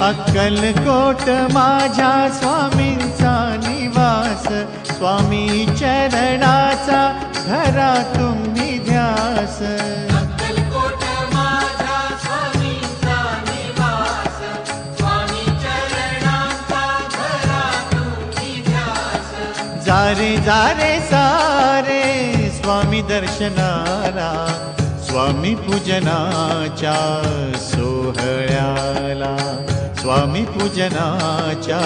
अक्कलकोट माझ्या स्वामींचा निवास, स्वामी चरणाचा धरा तुम्ही ध्यास. अक्कलकोट माझ्या स्वामींचा निवास, स्वामी चरणांचा धरा तुम्ही ध्यास. जारे जारे सारे स्वामी दर्शनाला, स्वामी पूजनाच्या सोहळ्याला, स्वामी पूजनाच्या